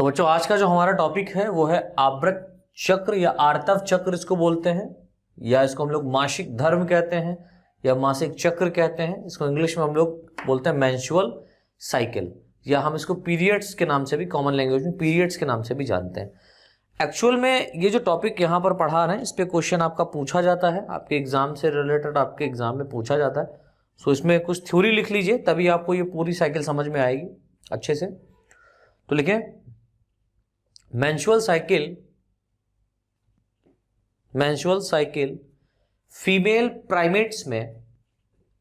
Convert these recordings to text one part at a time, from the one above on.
तो बच्चों आज का जो हमारा टॉपिक है वो है आवर्त चक्र या आर्तव चक्र इसको बोलते हैं, या इसको हम लोग मासिक धर्म कहते हैं या मासिक चक्र कहते हैं। इसको इंग्लिश में हम लोग बोलते हैं मेंस्ट्रुअल साइकिल, या हम इसको पीरियड्स के नाम से भी, कॉमन लैंग्वेज में पीरियड्स के नाम से भी जानते हैं। एक्चुअल में ये जो टॉपिक यहाँ पर पढ़ा रहे हैं इस पे क्वेश्चन आपका पूछा जाता है, आपके एग्जाम से रिलेटेड आपके एग्जाम में पूछा जाता है। सो इसमें कुछ थ्योरी लिख लीजिए, तभी आपको ये पूरी साइकिल समझ में आएगी अच्छे से। तो लिखें मेंस्ट्रुअल साइकिल फीमेल प्राइमेट्स में,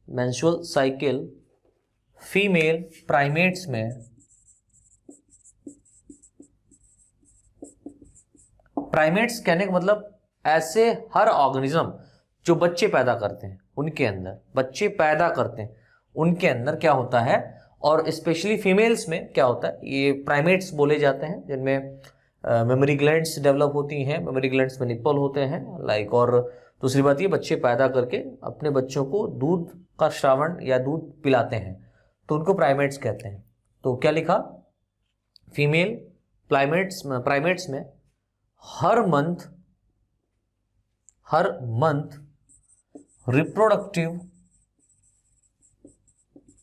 मेंस्ट्रुअल साइकिल फीमेल प्राइमेट्स में प्राइमेट्स कहने का मतलब ऐसे हर ऑर्गेनिज्म जो बच्चे पैदा करते हैं उनके अंदर, बच्चे पैदा करते हैं उनके अंदर क्या होता है, और स्पेशली फीमेल्स में क्या होता है, ये प्राइमेट्स बोले जाते हैं जिनमें मेमोरी ग्लैंड्स डेवलप होती हैं, मेमोरी ग्लैंड्स में निप्पल होते हैं लाइक। और दूसरी बात ये बच्चे पैदा करके अपने बच्चों को दूध का श्रावण या दूध पिलाते हैं, तो उनको प्राइमेट्स कहते हैं। तो क्या लिखा, फीमेल प्राइमेट्स में हर मंथ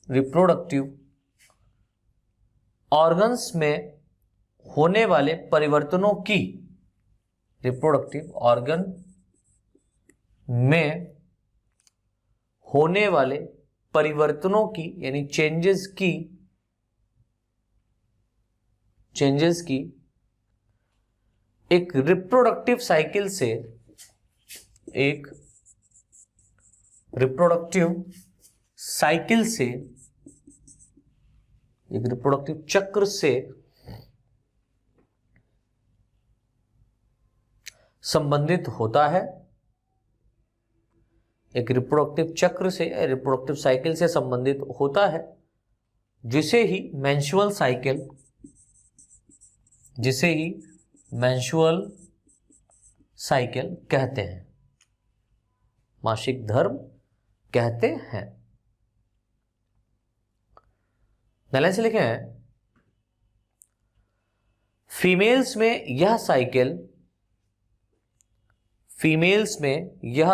रिप्रोडक्टिव ऑर्गन्स में होने वाले परिवर्तनों की, रिप्रोडक्टिव ऑर्गन में होने वाले परिवर्तनों की यानी चेंजेस की एक रिप्रोडक्टिव साइकिल से, एक रिप्रोडक्टिव चक्र से संबंधित होता है, एक रिप्रोडक्टिव चक्र से, रिप्रोडक्टिव साइकिल से संबंधित होता है, जिसे ही मेंस्ट्रुअल साइकिल कहते हैं, मासिक धर्म कहते हैं। लाइन से लिखे हैं, फीमेल्स में यह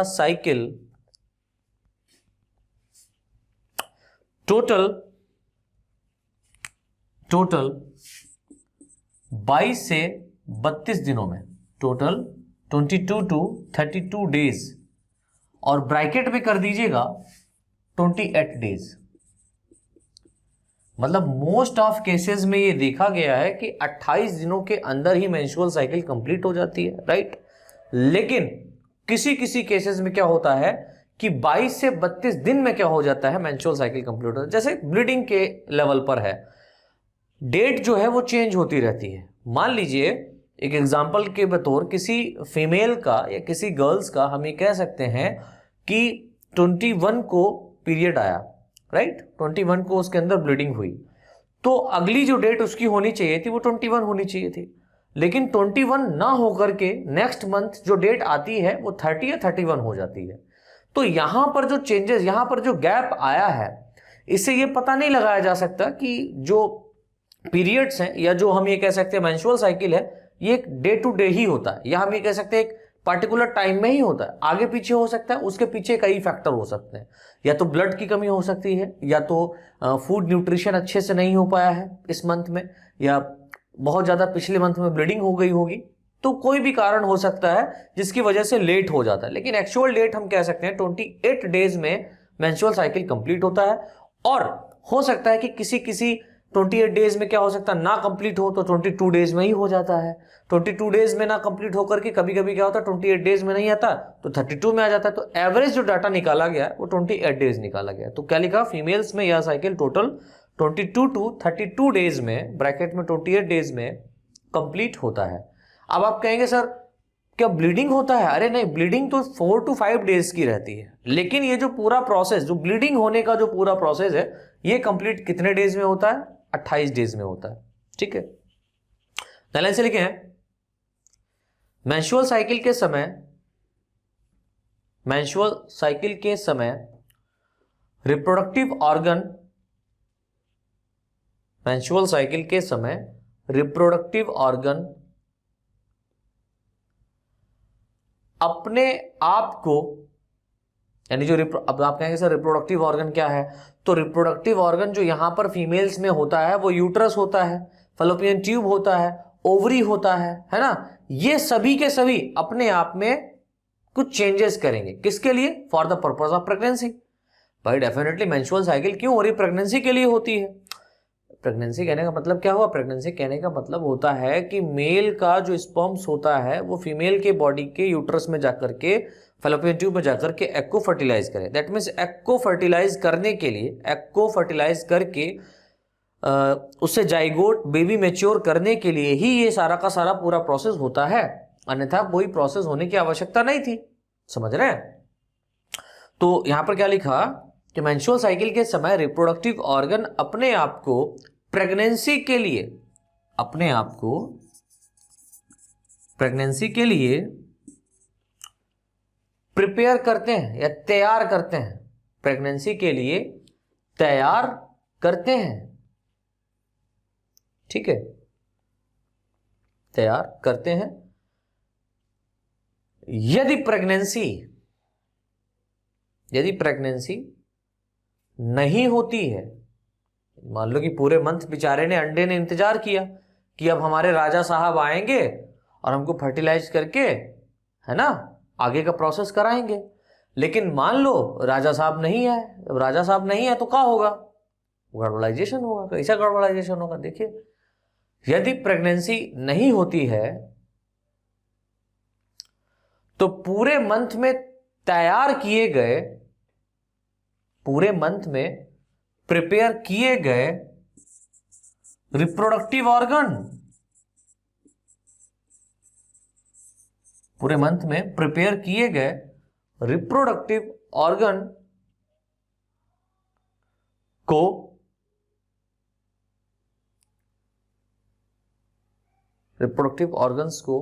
साइकिल टोटल 22 से 32 दिनों में, टोटल 22 to 32 डेज, और ब्रैकेट में कर दीजिएगा 28 डेज। मतलब मोस्ट ऑफ केसेस में ये देखा गया है कि 28 दिनों के अंदर ही मेंस्ट्रुअल साइकिल कंप्लीट हो जाती है, राइट। लेकिन किसी केसेस में क्या होता है कि 22 से 32 दिन में क्या हो जाता है, मेंस्ट्रुअल साइकिल कंप्लीट होता है। जैसे ब्लीडिंग के लेवल पर है, डेट जो है वो चेंज होती रहती है। मान लीजिए एक एग्जांपल के बतौर किसी फीमेल का या किसी गर्ल्स का हम ये कह सकते हैं कि 21 को पीरियड आया, राइट, 21 को उसके अंदर ब्लीडिंग हुई, तो अगली जो डेट उसकी होनी चाहिए थी वो 21 होनी चाहिए थी, लेकिन 21 ना होकर के नेक्स्ट मंथ जो डेट आती है वो 30 या 31 हो जाती है। तो यहां पर जो चेंजेस, यहां पर जो गैप आया है, इससे ये पता नहीं लगाया जा सकता कि जो पीरियड्स हैं या जो हम ये कह सकते हैं मेंस्ट्रुअल साइकिल है, ये एक डे टू डे ही होता है, या हम ये कह सकते हैं एक पार्टिकुलर टाइम में ही होता है। आगे पीछे हो सकता है, उसके पीछे कई फैक्टर हो सकते हैं, या तो ब्लड की कमी हो सकती है, या तो फूड न्यूट्रिशन अच्छे से नहीं हो पाया है इस मंथ में, या बहुत ज्यादा पिछले मंथ में ब्लीडिंग हो गई होगी, तो कोई भी कारण हो सकता है जिसकी वजह से लेट हो जाता है। लेकिन एक्चुअल डेट हम कह सकते हैं 28 डेज में मेंस्ट्रुअल साइकिल कंप्लीट होता है। और हो सकता है कि किसी 28 डेज में क्या हो सकता है, ना कंप्लीट हो तो 22 डेज में ही हो जाता है। 22 डेज में ना कंप्लीट होकर के कभी कभी क्या होता है 28 डेज में नहीं आता तो 32 में आ जाता है। तो एवरेज जो डाटा निकाला गया है वो 28 डेज निकाला गया है। तो क्या लिखा, फीमेल्स में यह साइकिल टोटल 22 to 32 डेज में, ब्रैकेट में 28 डेज में कंप्लीट होता है। अब आप कहेंगे सर क्या ब्लीडिंग होता है? अरे नहीं, ब्लीडिंग तो 4 to 5 डेज की रहती है, लेकिन ये जो पूरा प्रोसेस, जो ब्लीडिंग होने का जो पूरा प्रोसेस है, ये कंप्लीट कितने डेज में होता है? 28 डेज में होता है। ठीक है, लाइन से लिखे हैं, मेंस्ट्रुअल साइकिल के समय रिप्रोडक्टिव ऑर्गन, मेंस्ट्रुअल साइकिल के समय रिप्रोडक्टिव ऑर्गन अपने आप को, यानी जो अब आप कहेंगे सर रिप्रोडक्टिव ऑर्गन क्या है, तो रिप्रोडक्टिव ऑर्गन जो यहां पर फीमेल्स में होता है वो यूट्रस होता है, फैलोपियन ट्यूब होता है, ओवरी होता है ना। ये सभी के सभी अपने आप में कुछ चेंजेस करेंगे, किसके लिए? For the purpose of pregnancy. भाई डेफिनेटली मेंस्ट्रुअल साइकिल क्यों हो रही? प्रेगनेंसी के लिए होती है। प्रेगनेंसी कहने का मतलब क्या हुआ? प्रेगनेंसी कहने का मतलब होता है कि मेल का जो स्पर्म्स होता है वो फीमेल के बॉडी के यूट्रस में जाकर के, फैलोपियन ट्यूब में जाकर के एग को फर्टिलाइज करे। दैट मीन्स एग को फर्टिलाइज करने के लिए, एग को फर्टिलाइज करके उससे जाइगोट बेबी मैच्योर करने के लिए ही ये सारा का सारा पूरा प्रोसेस होता है, अन्यथा वही प्रोसेस होने की आवश्यकता नहीं थी। समझ रहे हैं? तो यहां पर क्या लिखा कि मेंस्ट्रुअल साइकिल के समय रिप्रोडक्टिव ऑर्गन अपने आप को प्रेगनेंसी के लिए, अपने आप को प्रेगनेंसी के लिए प्रिपेयर करते हैं या तैयार करते हैं, प्रेगनेंसी के लिए तैयार करते हैं। ठीक है, तैयार करते हैं। यदि प्रेगनेंसी नहीं होती है, मान लो कि पूरे मंथ बेचारे ने, अंडे ने इंतजार किया कि अब हमारे राजा साहब आएंगे और हमको फर्टिलाइज करके, है ना, आगे का प्रोसेस कराएंगे, लेकिन मान लो राजा साहब नहीं आए। अब राजा साहब नहीं है तो क्या होगा? गड़बड़ाइजेशन होगा। कैसा गड़बड़ाइजेशन होगा? देखिए, यदि प्रेगनेंसी नहीं होती है तो पूरे मंथ में तैयार किए गए, पूरे मंथ में प्रिपेयर किए गए रिप्रोडक्टिव ऑर्गन, पूरे मंथ में प्रिपेयर किए गए रिप्रोडक्टिव ऑर्गन को रिप्रोडक्टिव ऑर्गन्स को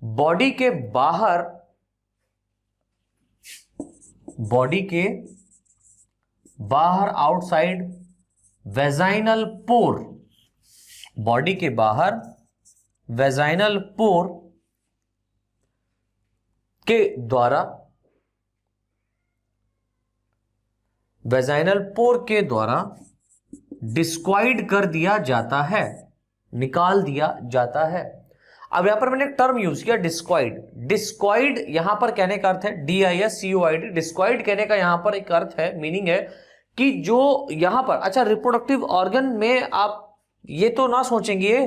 बॉडी के बाहर, बॉडी के बाहर आउटसाइड वेजाइनल पोर, बॉडी के बाहर वेजाइनल पोर के द्वारा, वेजाइनल पोर के द्वारा डिस्क्वाइड कर दिया जाता है, निकाल दिया जाता है। अब यहां पर मैंने एक टर्म यूज किया डिस्क्वाइड। डिस्क्वाइड यहां पर कहने का अर्थ है DISCOID। डिस्क्वाइड कहने का यहां पर एक अर्थ है, मीनिंग है कि जो यहां पर, अच्छा रिप्रोडक्टिव ऑर्गन में आप ये तो ना सोचेंगे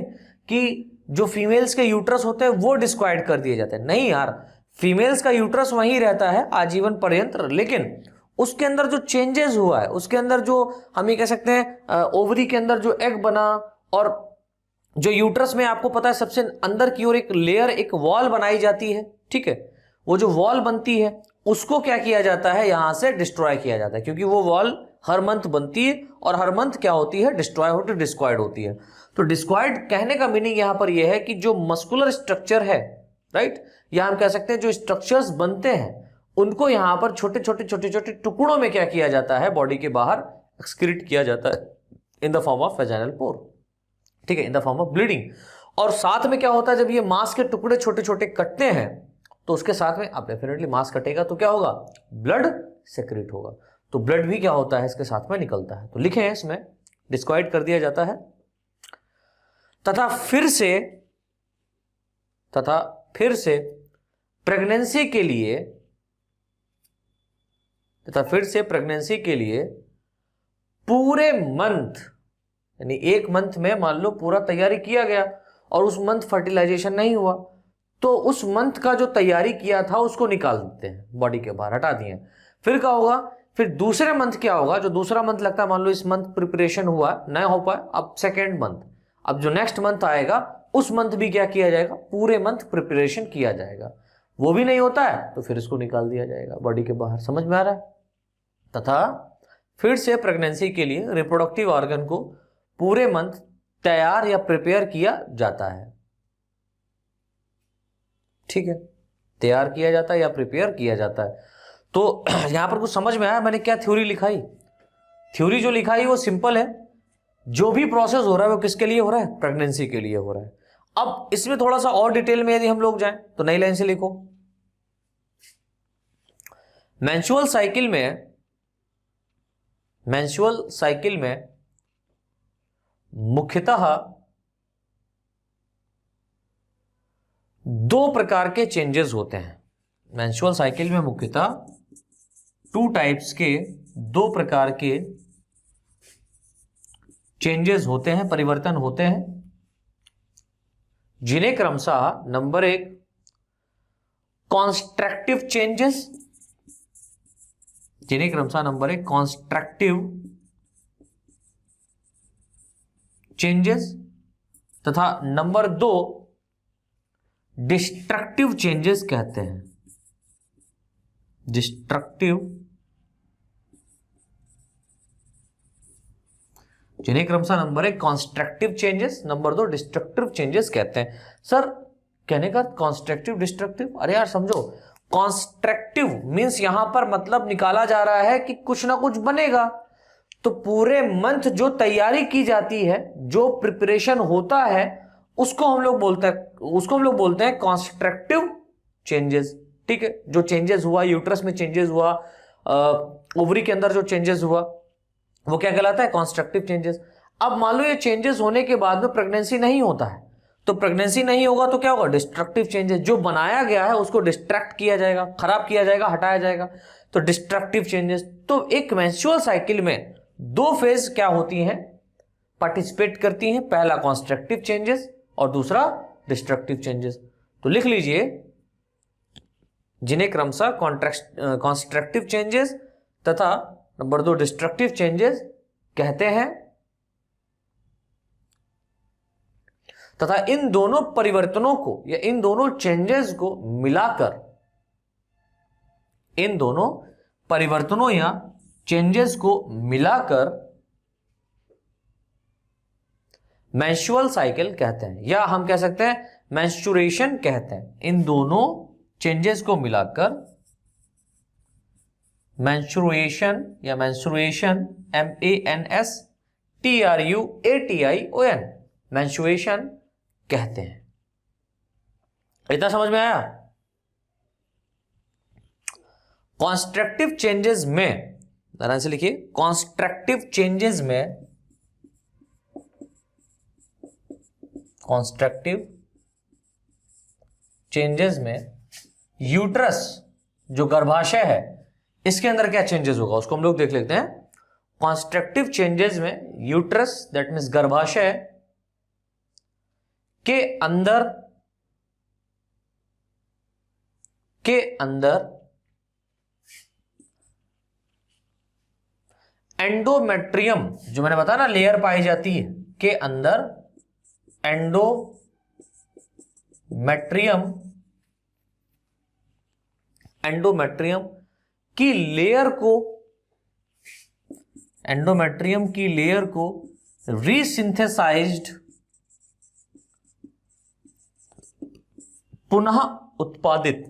कि जो फीमेल्स के यूट्रस होते हैं वो डिस्क्वाइड कर दिए जाते हैं। नहीं यार, फीमेल्स का यूट्रस वहीं रहता है आजीवन पर्यंत, लेकिन उसके अंदर जो चेंजेस हुआ है, उसके अंदर जो हम ये कह सकते हैं ओवरी के अंदर जो एग बना, और जो यूट्रस में आपको पता है सबसे अंदर की ओर एक लेयर, एक वॉल बनाई जाती है। ठीक है, वो जो वॉल बनती है उसको क्या किया जाता है? यहां से डिस्ट्रॉय किया जाता है, क्योंकि वो वॉल हर मंथ बनती है और हर मंथ क्या होती है? डिस्ट्रॉय होती है, डिस्क्वाइड होती है। तो डिस्क्वाइड कहने का मीनिंग यहां पर यह है कि जो मस्कुलर स्ट्रक्चर है, राइट, या हम कह सकते हैं जो स्ट्रक्चर्स बनते हैं उनको यहां पर छोटे छोटे छोटे छोटे टुकड़ों में क्या किया जाता है? बॉडी के बाहर एक्सक्रीट किया जाता है in the form of vaginal pour. ठीक है, in the form of bleeding. और साथ में क्या होता है, जब ये मांस के टुकड़े छोटे छोटे कटते हैं तो उसके साथ में, अब डेफिनेटली मांस कटेगा तो क्या होगा? ब्लड सेक्रेट होगा। तो ब्लड भी क्या होता है? इसके साथ में निकलता है। तो लिखे हैं इसमें डिस्क्वाइड कर दिया जाता है। तथा फिर से प्रेगनेंसी के लिए पूरे मंथ, यानी एक मंथ में मान लो पूरा तैयारी किया गया और उस मंथ फर्टिलाइजेशन नहीं हुआ, तो उस मंथ का जो तैयारी किया था उसको निकाल देते हैं, बॉडी के बाहर हटा दिए। फिर क्या होगा? फिर दूसरे मंथ क्या होगा? जो दूसरा मंथ लगता है, मान लो इस मंथ प्रिपरेशन हुआ नहीं हो पाए, अब सेकेंड मंथ, अब जो नेक्स्ट मंथ आएगा उस मंथ भी क्या किया जाएगा? पूरे मंथ प्रिपरेशन किया जाएगा। वो भी नहीं होता है तो फिर इसको निकाल दिया जाएगा बॉडी के बाहर। समझ में आ रहा है? तथा फिर से प्रेगनेंसी के लिए रिप्रोडक्टिव ऑर्गन को पूरे मंथ तैयार या प्रिपेयर किया जाता है। ठीक है, तैयार किया जाता है या प्रिपेयर किया जाता है। तो यहां पर कुछ समझ में आया मैंने क्या थ्योरी लिखाई? थ्योरी जो लिखाई वो सिंपल है। जो भी प्रोसेस हो रहा है वो किसके लिए हो रहा है? प्रेगनेंसी के लिए हो रहा है। अब इसमें थोड़ा सा और डिटेल में यदि हम लोग जाएं तो नई लाइन से लिखो, मेंस्ट्रुअल साइकिल में मुख्यतः दो प्रकार के चेंजेस होते हैं। मेंस्ट्रुअल साइकिल में मुख्यतः 2 टाइप्स के, 2 प्रकार के चेंजेस होते हैं, परिवर्तन होते हैं, जिन्हें क्रमशः नंबर 1 कॉन्स्ट्रक्टिव चेंजेस, जिन्हें क्रमशः नंबर 1 कॉन्स्ट्रक्टिव चेंजेस तथा नंबर 2 डिस्ट्रक्टिव चेंजेस कहते हैं। डिस्ट्रक्टिव, जिन्हें क्रमशः number 1 constructive changes, number 2 destructive changes कहते हैं। सर कहने का कॉन्स्ट्रक्टिव डिस्ट्रक्टिव, अरे यार समझो, कॉन्स्ट्रक्टिव मींस यहां पर मतलब निकाला जा रहा है कि कुछ ना कुछ बनेगा, तो पूरे मंथ जो तैयारी की जाती है, जो प्रिपरेशन होता है, उसको हम लोग बोलते हैं कॉन्स्ट्रक्टिव चेंजेस। ठीक है, जो चेंजेस हुआ, यूट्रस में चेंजेस हुआ, ओवरी के अंदर जो चेंजेस हुआ, वो क्या कहलाता है? Constructive changes. अब मान लो ये चेंजेस होने के बाद में प्रेगनेंसी नहीं होता है, तो प्रेगनेंसी नहीं होगा तो क्या होगा? डिस्ट्रक्टिव चेंजेस, जो बनाया गया है उसको डिस्ट्रैक्ट किया जाएगा, खराब किया जाएगा, हटाया जाएगा, तो डिस्ट्रक्टिव चेंजेस। तो एक मेंस्ट्रुअल साइकिल में 2 फेज क्या होती हैं, पार्टिसिपेट करती हैं, पहला कॉन्स्ट्रक्टिव चेंजेस और दूसरा डिस्ट्रक्टिव चेंजेस। तो लिख लीजिए, जिन्हें क्रमशः कॉन्स्ट्रक्टिव चेंजेस तथा नंबर 2 डिस्ट्रक्टिव चेंजेस कहते हैं, तथा इन दोनों परिवर्तनों को या इन दोनों चेंजेस को मिलाकर, इन दोनों परिवर्तनों या चेंजेस को मिलाकर मेंस्ट्रुअल साइकिल कहते हैं, या हम कह सकते हैं मेंस्ट्रुएशन कहते हैं। इन दोनों चेंजेस को मिलाकर मेंस्ट्रुएशन या मेंस्ट्रुएशन, MENSTRUATION, मेंस्ट्रुएशन कहते हैं। इतना समझ में आया? कॉन्स्ट्रक्टिव चेंजेस में, ध्यान से लिखिए, कॉन्स्ट्रक्टिव चेंजेस में यूट्रस जो गर्भाशय है, इसके अंदर क्या चेंजेस होगा उसको हम लोग देख लेते हैं। कॉन्स्ट्रक्टिव चेंजेस में यूट्रस, दैट मीन्स गर्भाशय के अंदर एंडोमेट्रियम, जो मैंने बताया ना लेयर पाई जाती है, के अंदर एंडोमेट्रियम की लेयर को रीसिंथेसाइज्ड, पुनः उत्पादित,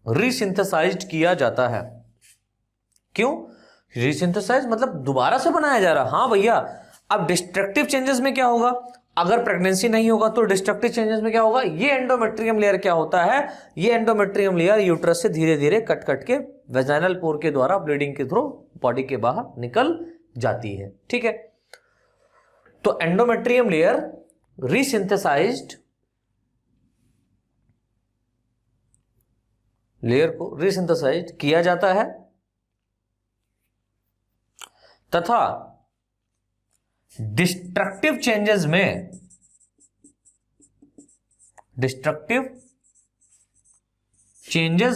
रीसिंथेसाइज्ड किया जाता है। क्यों रीसिंथेसाइज? मतलब दोबारा से बनाया जा रहा है। हाँ भैया, अब डिस्ट्रक्टिव चेंजेस में क्या होगा? अगर प्रेगनेंसी नहीं होगा तो डिस्ट्रक्टिव चेंजेस में क्या होगा? ये एंडोमेट्रियम लेयर क्या होता है? ये एंडोमेट्रियम लेयर यूट्रस से धीरे धीरे कट के वेजाइनल पोर के द्वारा ब्लीडिंग के थ्रू बॉडी के बाहर निकल जाती है। ठीक है, तो एंडोमेट्रियम लेयर रीसिंथेसाइज्ड, लेयर को रीसिंथेसाइज्ड किया जाता है, तथा डिस्ट्रक्टिव चेंजेस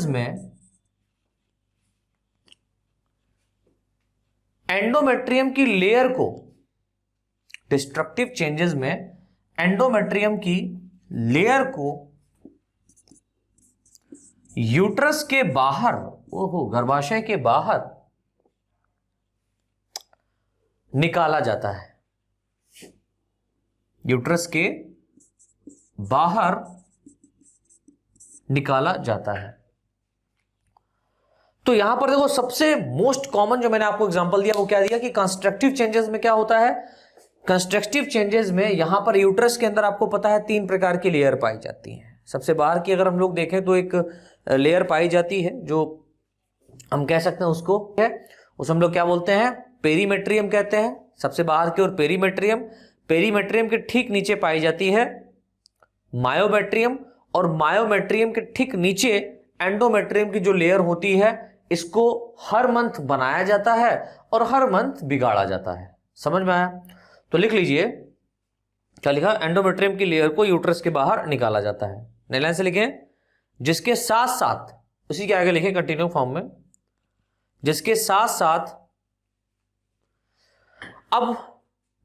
में एंडोमेट्रियम की लेयर को, डिस्ट्रक्टिव चेंजेस में एंडोमेट्रियम की लेयर को यूट्रस के बाहर, गर्भाशय के बाहर निकाला जाता है। यूट्रस के बाहर निकाला जाता है। तो यहां पर देखो, सबसे मोस्ट कॉमन जो मैंने आपको एग्जांपल दिया वो क्या दिया कि कंस्ट्रक्टिव चेंजेस में क्या होता है? कंस्ट्रक्टिव चेंजेस में यहां पर यूट्रस के अंदर आपको पता है 3 प्रकार की लेयर पाई जाती हैं। सबसे बाहर की अगर हम लोग देखें तो एक लेयर पाई जाती है जो हम कह सकते हैं उसको है, उस हम लोग क्या बोलते हैं, पेरीमेट्रियम कहते हैं। सबसे बाहर की ओर पेरीमेट्रियम, पेरीमेट्रियम के ठीक नीचे पाई जाती है मायोमेट्रियम, और मायोमेट्रियम के ठीक नीचे एंडोमेट्रियम की जो लेयर होती है, इसको हर मंथ बनाया जाता है और हर मंथ बिगाड़ा जाता है। समझ में आया? तो लिख लीजिए, क्या लिखा, एंडोमेट्रियम की लेयर को यूट्रस के बाहर निकाला जाता है। नई लाइन से लिखें, जिसके साथ साथ, उसी के आगे लिखें कंटिन्यू फॉर्म में, जिसके साथ साथ अब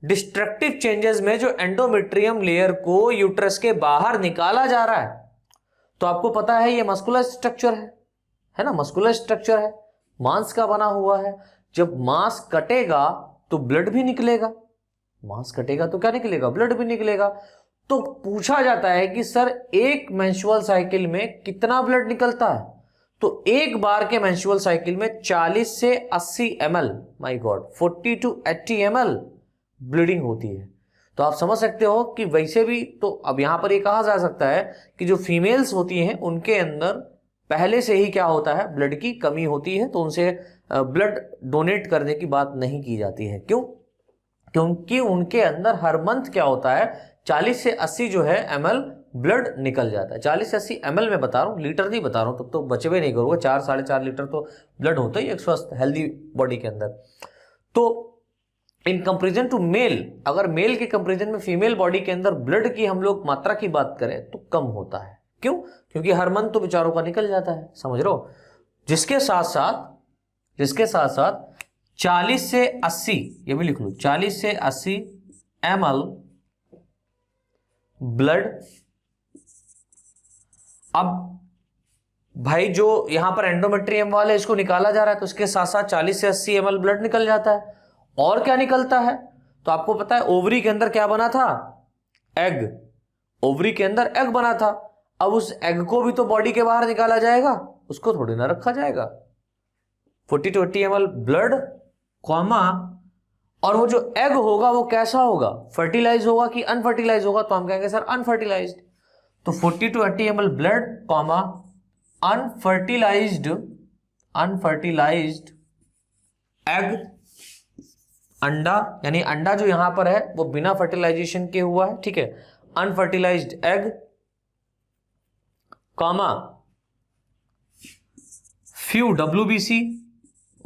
डिस्ट्रक्टिव चेंजेस में जो एंडोमेट्रियम लेयर को यूट्रस के बाहर निकाला जा रहा है, तो आपको पता है ये मस्कुलर स्ट्रक्चर है ना, मस्कुलर स्ट्रक्चर है, मांस का बना हुआ है। जब मांस कटेगा तो ब्लड भी निकलेगा, मांस कटेगा तो क्या निकलेगा, ब्लड भी निकलेगा। तो पूछा जाता है कि सर एक मेंस्ट्रुअल साइकिल में कितना ब्लड निकलता है, तो एक बार के मेंस्ट्रुअल साइकिल में 40 से 80 ml, my God 40 to 80 ml bleeding होती है। तो आप समझ सकते हो कि वैसे भी तो अब यहां पर ये कहा जा सकता है कि जो फीमेल्स होती हैं उनके अंदर पहले से ही क्या होता है, ब्लड की कमी होती है, तो उनसे ब्लड डोनेट करने की बात नहीं की जाती है। क्यों? क्योंकि उनके अंदर हर मंथ क्या होता है, 40 से 80 जो है ml ब्लड निकल जाता है। 40 से 80 ml में बता रहा हूं, लीटर नहीं बता रहा हूं, तब तो बचे भी नहीं करूंगा। 4 साढ़े 4 लीटर तो ब्लड होता ही एक स्वस्थ हेल्दी बॉडी के अंदर। तो इन कंपेरिजन टू मेल, अगर मेल के कंपेरिजन में फीमेल बॉडी के अंदर ब्लड की हम लोग मात्रा की बात करें तो कम होता है। क्यों? क्योंकि हर मंथ तो बेचारों का निकल जाता है, समझ रहे हो। जिसके साथ साथ 40 से 80, ये भी लिख लो, 40 से 80 ml ब्लड। अब भाई जो यहां पर एंडोमेट्रियम वाले इसको निकाला जा रहा है, तो इसके साथ साथ 40 से 80 ml ब्लड निकल जाता है। और क्या निकलता है, तो आपको पता है ओवरी के अंदर क्या बना था, एग। ओवरी के अंदर एग बना था। अब उस एग को भी तो बॉडी के बाहर निकाला जाएगा, उसको थोड़ी ना रखा जाएगा। 40 to 80 ml ब्लड कॉमा, और वो जो एग होगा वो कैसा होगा, फर्टिलाइज होगा कि अनफर्टिलाइज होगा, तो हम कहेंगे सर अनफर्टिलाइज्ड। तो 40 to 80 ml blood comma unfertilised egg, अंडा, यानी अंडा जो यहां पर है वो बिना फर्टिलाइजेशन के हुआ है, ठीक है, unfertilised egg comma few WBC।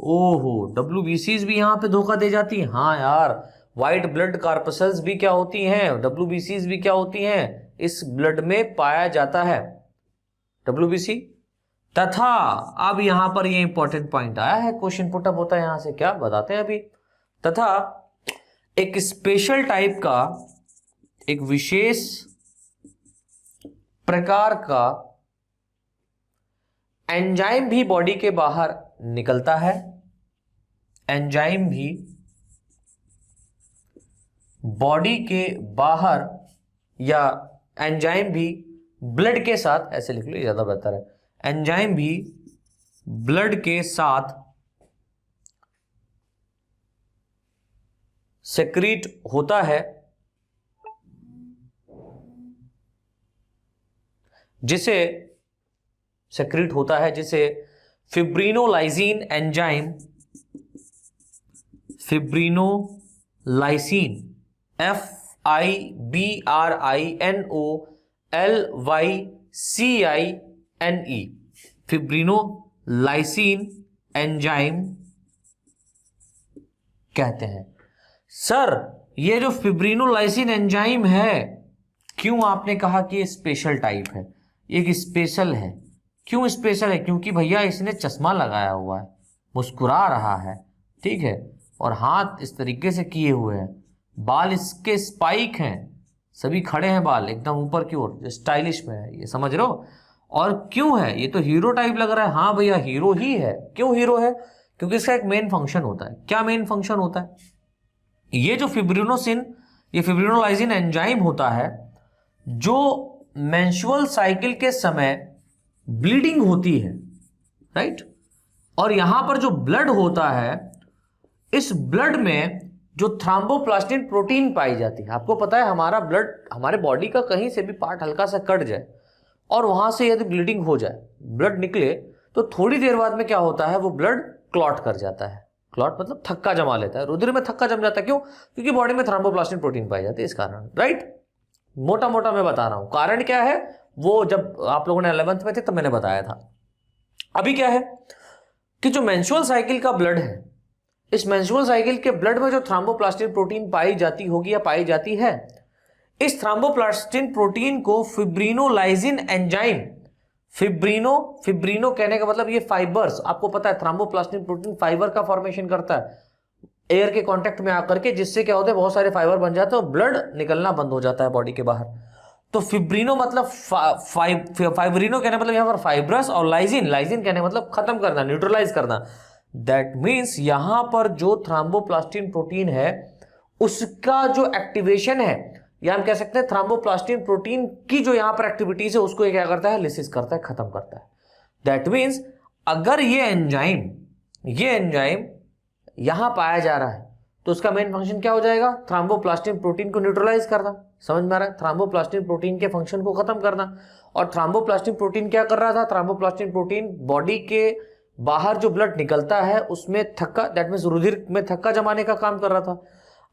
ओहो, WBCs भी यहां पे धोखा दे जाती है। हाँ यार, व्हाइट ब्लड कार्पसल्स भी क्या होती हैं, WBCs भी क्या होती हैं, इस ब्लड में पाया जाता है WBC। तथा अब यहां पर ये इंपॉर्टेंट पॉइंट आया है, क्वेश्चन पुटअप होता है यहां से, क्या बताते हैं अभी। तथा एक स्पेशल टाइप का, एक विशेष प्रकार का एंजाइम भी बॉडी के बाहर निकलता है। एंजाइम भी बॉडी के बाहर, या एंजाइम भी ब्लड के साथ, ऐसे लिख लो ज्यादा बेहतर है, एंजाइम भी ब्लड के साथ सेक्रीट होता है, जिसे सेक्रीट होता है, जिसे फिब्रिनोलाइसिन एंजाइम, फिब्रिनोलाइसिन FIBRINOLYCINE, फिब्रिनोलाइसिन एंजाइम कहते हैं। सर ये जो फिब्रिनोलाइसिन एंजाइम है, क्यों आपने कहा कि ये स्पेशल टाइप है, एक स्पेशल है। क्यों स्पेशल है? क्योंकि भैया इसने चश्मा लगाया हुआ है, मुस्कुरा रहा है, ठीक है, और हाथ इस तरीके से किए हुए हैं, बाल इसके स्पाइक हैं, सभी खड़े हैं बाल एकदम ऊपर की ओर, स्टाइलिश में है, ये समझ रहे हो। और क्यों है, ये तो हीरो टाइप लग रहा है। हाँ भैया हीरो ही है। क्यों हीरो है? क्योंकि इसका एक मेन फंक्शन होता है। क्या मेन फंक्शन होता है? ये जो फिब्रिनोलाइसिन एंजाइम होता है, जो मेंस्ट्रुअल साइकिल के समय ब्लीडिंग होती है, राइट, और यहां पर जो ब्लड होता है, इस ब्लड में जो थ्रोम्बोप्लास्टिन प्रोटीन पाई जाती है। आपको पता है हमारा ब्लड, हमारे बॉडी का कहीं से भी पार्ट हल्का सा कट जाए और वहां से यदि ब्लीडिंग हो जाए, ब्लड निकले, तो थोड़ी देर बाद में क्या होता है, वो ब्लड क्लॉट कर जाता है। क्लॉट मतलब थक्का जमा लेता है, रुधिर में थक्का जम जाता है। क्यों? क्योंकि बॉडी में थ्रोम्बोप्लास्टिन प्रोटीन पाई जाती है, इस कारण। राइट, मोटा मोटा मैं बता रहा हूं। कारण क्या है वो जब आप लोगों ने 11th में थे तब मैंने बताया था। अभी क्या है कि जो मेंस्ट्रुअल साइकिल का ब्लड है, इस मेंस्ट्रुअल साइकिल के ब्लड में जो थ्रोम्बोप्लास्टिन प्रोटीन पाई जाती होगी या पाई जाती है, इस थ्रोम्बोप्लास्टिन प्रोटीन को फिब्रिनोलाइसिन एंजाइम, फिब्रिनो कहने का मतलब ये फाइबर्स, आपको पता है थ्रोम्बोप्लास्टिन प्रोटीन फाइबर का फॉर्मेशन करता है एयर के कांटेक्ट में आकर के, जिससे क्या होता है बहुत सारे फाइबर बन जाते हैं और ब्लड निकलना बंद हो जाता है बॉडी के बाहर। तो फिब्रिनो मतलब फाइब्रिनो कहने मतलब यहां पर फाइब्रस, और लाइसिन कहने मतलब खत्म करना, न्यूट्रलाइज करना। दैट मीन्स यहां पर जो थ्रोम्बोप्लास्टिन प्रोटीन है उसका जो एक्टिवेशन है, या हम कह सकते हैं थ्रोम्बोप्लास्टिन प्रोटीन की जो यहां पर एक्टिविटीज है उसको ये क्या करता है, लिसिस करता है, खत्म करता है। दैट मीन्स अगर ये एंजाइम यहां पाया जा रहा है तो उसका मेन फंक्शन क्या हो जाएगा, थ्रोम्बोप्लास्टिन प्रोटीन को न्यूट्रलाइज करना। समझ में आ रहा है? थ्रोम्बोप्लास्टिन प्रोटीन के फंक्शन को खत्म करना। और थ्रोम्बोप्लास्टिन प्रोटीन क्या कर रहा था, थ्रोम्बोप्लास्टिन प्रोटीन बॉडी के बाहर जो ब्लड निकलता है उसमें थक्का, दैट मीन्स रुधिर में थक्का जमाने का काम कर रहा था।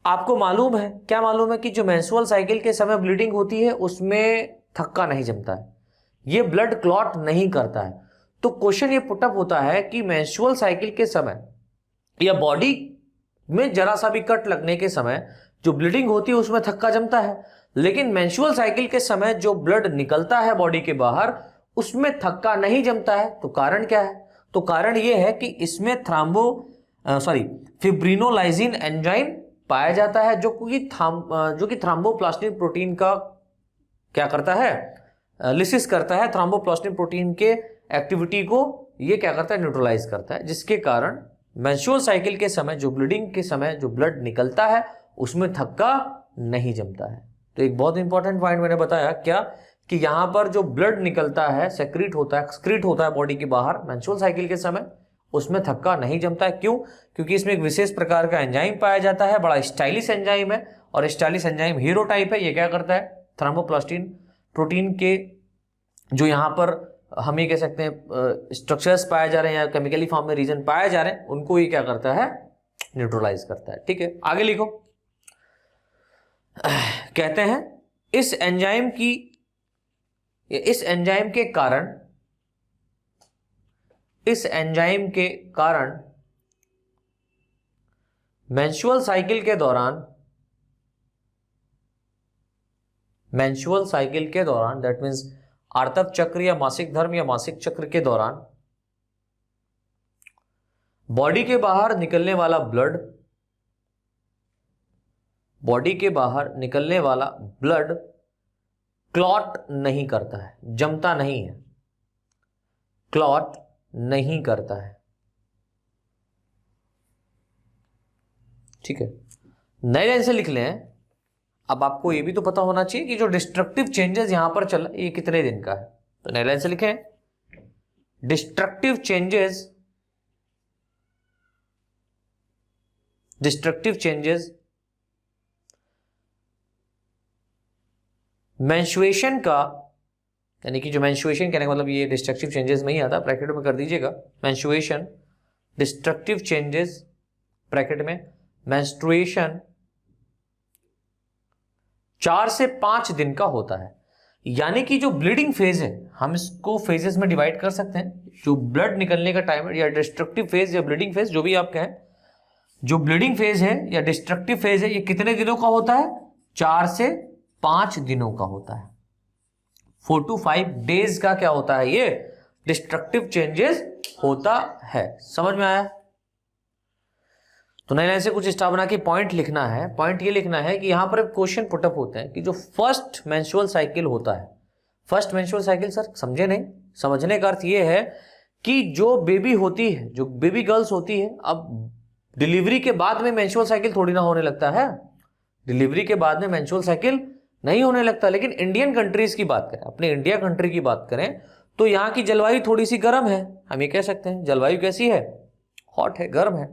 आपको मालूम है, क्या मालूम है कि जो मेंस्ट्रुअल साइकिल के समय ब्लीडिंग होती है उसमें थक्का नहीं जमता है, ये ब्लड क्लॉट नहीं करता है। तो क्वेश्चन ये पुटअप होता है कि मेंस्ट्रुअल साइकिल के समय या बॉडी में जरा सा भी कट लगने के समय जो ब्लीडिंग होती है उसमें थक्का जमता है, लेकिन मेंस्ट्रुअल साइकिल के समय जो ब्लड निकलता है बॉडी के बाहर उसमें थक्का नहीं जमता है। तो कारण क्या है? तो कारण यह है कि इसमें फिब्रिनोलाइसिन एंजाइम पाया जाता है जो कि थ्रोम्बोप्लास्टिन प्रोटीन का क्या करता है, लिसिस करता है। थ्रोम्बोप्लास्टिन प्रोटीन के एक्टिविटी को ये क्या करता है, न्यूट्रलाइज करता है, जिसके कारण मेंस्ट्रुअल साइकिल के समय जो ब्लीडिंग के समय जो ब्लड निकलता है उसमें थक्का नहीं जमता है। तो एक बहुत इंपॉर्टेंट पॉइंट मैंने बताया क्या, कि यहां पर जो ब्लड निकलता है, एक्सक्रीट होता है बॉडी के बाहर मेंस्ट्रुअल साइकिल के समय, उसमें थक्का नहीं जमता है। क्यों? क्योंकि इसमें एक विशेष प्रकार का एंजाइम पाया जाता है, बड़ा स्टाइलिश एंजाइम है, और स्टाइलिश एंजाइम हीरो टाइप है। ये क्या करता है, थ्रोम्बोप्लास्टिन प्रोटीन के जो यहां पर हम ये कह सकते हैं स्ट्रक्चर्स पाए जा रहे हैं या केमिकली फॉर्म में रीजन पाए जा रहे हैं, उनको ये क्या करता है, न्यूट्रलाइज करता है। ठीक है, आगे लिखो। कहते हैं इस एंजाइम के कारण मेंस्ट्रुअल साइकिल के दौरान दैट मीन्स आर्तव चक्र या मासिक धर्म या मासिक चक्र के दौरान बॉडी के बाहर निकलने वाला ब्लड क्लॉट नहीं करता है, जमता नहीं है, क्लॉट नहीं करता है। ठीक है, नए लाइन से लिख लें। अब आपको ये भी तो पता होना चाहिए कि जो डिस्ट्रक्टिव चेंजेस यहां पर चल ये कितने दिन का है। तो नए लाइन से लिखें, डिस्ट्रक्टिव चेंजेस मेंस्ट्रुएशन का, यानी कि जो मेंस्ट्रुएशन कहने का मतलब ये डिस्ट्रक्टिव चेंजेस में ही आता है, ब्रैकेट में कर दीजिएगा मेंस्ट्रुएशन, डिस्ट्रक्टिव चेंजेस ब्रैकेट में मेंस्ट्रुएशन 4 से 5 दिन का होता है। यानी कि जो ब्लीडिंग फेज है, हम इसको फेजेस में डिवाइड कर सकते हैं। जो ब्लड निकलने का टाइम है, या डिस्ट्रक्टिव फेज या ब्लीडिंग फेज, जो भी आप कहें, जो ब्लीडिंग फेज है या डिस्ट्रक्टिव फेज है, ये कितने दिनों का होता है, 4 से 5 दिनों का होता है। 4 to 5 डेज का क्या होता है, ये डिस्ट्रक्टिव चेंजेस होता है। समझ में आया? तो नए लाइन से कुछ स्टाफ बना के पॉइंट लिखना है। पॉइंट ये लिखना है कि यहां पर क्वेश्चन पुटअप होते हैं कि जो फर्स्ट मेंस्ट्रुअल साइकिल होता है, फर्स्ट मेंस्ट्रुअल साइकिल सर समझे नहीं, समझने का अर्थ ये है कि जो बेबी होती है, जो बेबी गर्ल्स होती है, अब डिलीवरी के बाद में मेंस्ट्रुअल साइकिल थोड़ी ना होने लगता है, डिलीवरी के बाद में मेंस्ट्रुअल साइकिल नहीं होने लगता। लेकिन इंडियन कंट्रीज की बात करें, अपने इंडिया कंट्री की बात करें, तो यहाँ की जलवायु थोड़ी सी गर्म है। हम ये कह सकते हैं जलवायु कैसी है, हॉट है, गर्म है,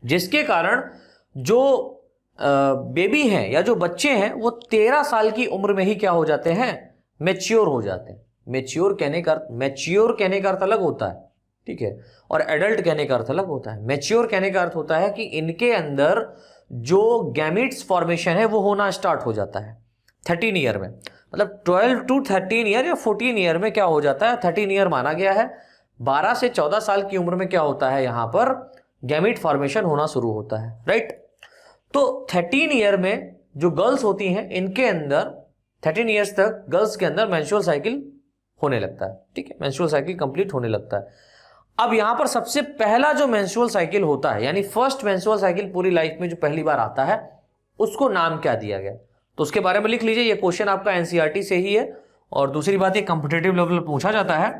जिसके कारण जो बेबी हैं या जो बच्चे हैं वो 13 साल की उम्र में ही क्या हो जाते हैं, मैच्योर हो जाते हैं। मैच्योर कहने का अर्थ अलग होता है, ठीक है, और एडल्ट कहने का अर्थ अलग होता है। मैच्योर कहने का अर्थ होता है कि इनके अंदर जो गैमीट्स फॉर्मेशन है वो होना स्टार्ट हो जाता है 13 ईयर में, मतलब 12 to 13 ईयर या 14 ईयर में क्या हो जाता है, 13 ईयर माना गया है। 12 से 14 साल की उम्र में क्या होता है, यहां पर गैमीट फॉर्मेशन होना शुरू होता है, राइट। तो 13 ईयर में जो गर्ल्स होती हैं इनके अंदर 13 ईयर्स तक गर्ल्स के अंदर मेंस्ट्रुअल साइकिल होने लगता है, ठीक है, मेंस्ट्रुअल साइकिल कंप्लीट होने लगता है। अब यहां पर सबसे पहला जो मेंस्ट्रुअल साइकिल होता है, यानी फर्स्ट मेंस्ट्रुअल साइकिल पूरी लाइफ में जो पहली बार आता है, उसको नाम क्या दिया गया, तो उसके बारे में लिख लीजिए। ये क्वेश्चन आपका एनसीईआरटी से ही है, और दूसरी बात ये कॉम्पिटिटिव लेवल पर पूछा जाता है,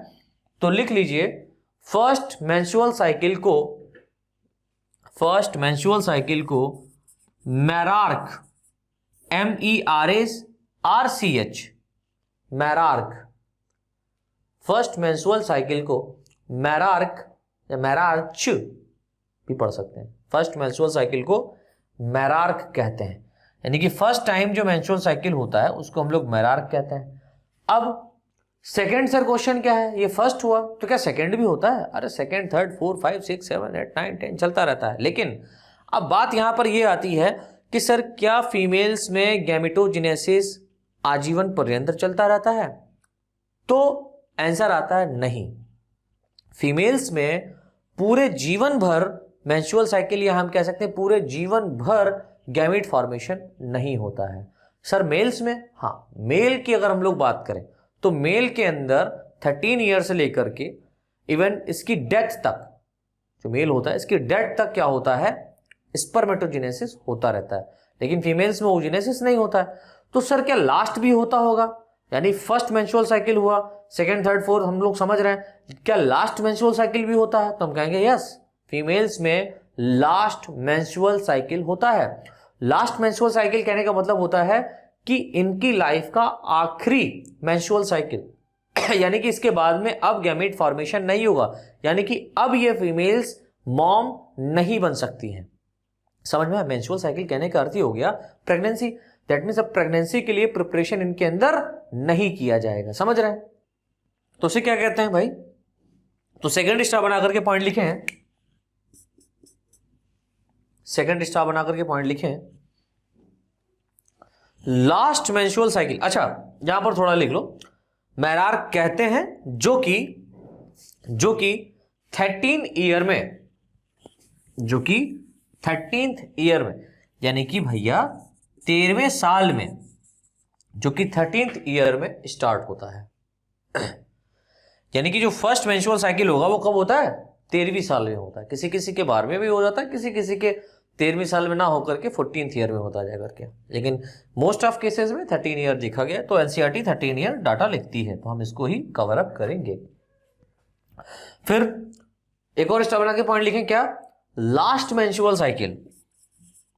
तो लिख लीजिए फर्स्ट मेंस्ट्रुअल साइकिल को मेरार्क, MERARCH, मेरार्क, फर्स्ट मेंस्ट्रुअल साइकिल को मेरार्क या मेरार्च भी पढ़ सकते हैं। फर्स्ट मेंस्ट्रुअल साइकिल को मेरार्क कहते हैं, यानी कि फर्स्ट टाइम जो मेंस्ट्रुअल साइकिल होता है उसको हम लोग मेरार्क कहते हैं। अब सेकेंड सर क्वेश्चन क्या है, ये फर्स्ट हुआ तो क्या सेकेंड भी होता है? अरे सेकेंड, थर्ड, 4, 5, 6, 7, 8, 9, 10 चलता रहता है। लेकिन अब बात यहां पर यह आती है कि सर क्या फीमेल्स में गैमेटोजेनेसिस आजीवन पर्यंत चलता रहता है? तो आंसर आता है नहीं। फीमेल्स में पूरे जीवन भर मेंस्ट्रुअल साइकिल, या हम कह सकते हैं पूरे जीवन भर गैमेट फॉर्मेशन नहीं होता है। सर मेल्स में, हाँ, मेल की अगर हम लोग बात करें तो मेल के अंदर 13 ईयर से लेकर के इवन इसकी डेथ तक, जो मेल होता है इसकी डेथ तक क्या होता है, स्पर्मेटोजेनेसिस होता रहता है। लेकिन फीमेल्स में ओजेनेसिस नहीं होता है। तो सर क्या लास्ट भी होता होगा, यानी फर्स्ट मेंस्ट्रुअल साइकिल हुआ, सेकेंड, थर्ड, फोर्थ हम लोग समझ रहे हैं, क्या लास्ट मेंस्ट्रुअल साइकिल भी होता है? तो हम कहेंगे यस, फीमेल्स में लास्ट मेंस्ट्रुअल साइकिल होता है। लास्ट मेंस्ट्रुअल साइकिल कहने का मतलब होता है कि इनकी लाइफ का आखिरी मेंस्ट्रुअल साइकिल, यानी कि इसके बाद में अब गैमेट फॉर्मेशन नहीं होगा, यानी कि अब ये फीमेल्स मॉम नहीं बन सकती हैं। समझ में? मेंस्ट्रुअल साइकिल कहने का अर्थ ही हो गया प्रेगनेंसी। दैट मींस अब प्रेगनेंसी के लिए प्रिपरेशन इनके अंदर नहीं किया जाएगा। समझ रहे हैं? तो उसे क्या कहते हैं भाई? तो सेकंड स्टार बना करके पॉइंट लिखे हैं, सेकंड स्टार बना करके पॉइंट लिखे हैं, लास्ट मेंस्ट्रुअल साइकिल। अच्छा, यहां पर थोड़ा लिख लो, मेरार्क कहते हैं जो कि 13 ईयर में, जो कि 13th ईयर में, यानी कि भैया 13वें साल में, जो कि 13th ईयर में स्टार्ट होता है। यानी कि जो फर्स्ट मेंस्ट्रुअल साइकिल होगा वो कब होता है? 13वीं साल में होता है। किसी किसी के 12वें भी हो जाता है, किसी किसी के 13वीं साल में ना होकर के 14th ईयर में होता जाए करके, लेकिन मोस्ट ऑफ केसेस में 13 ईयर देखा गया। तो एनसीईआरटी 13 ईयर डाटा लिखती है, तो हम इसको ही कवर अप करेंगे। फिर एक और स्टार बना के पॉइंट लिखें, क्या? Last menstrual cycle,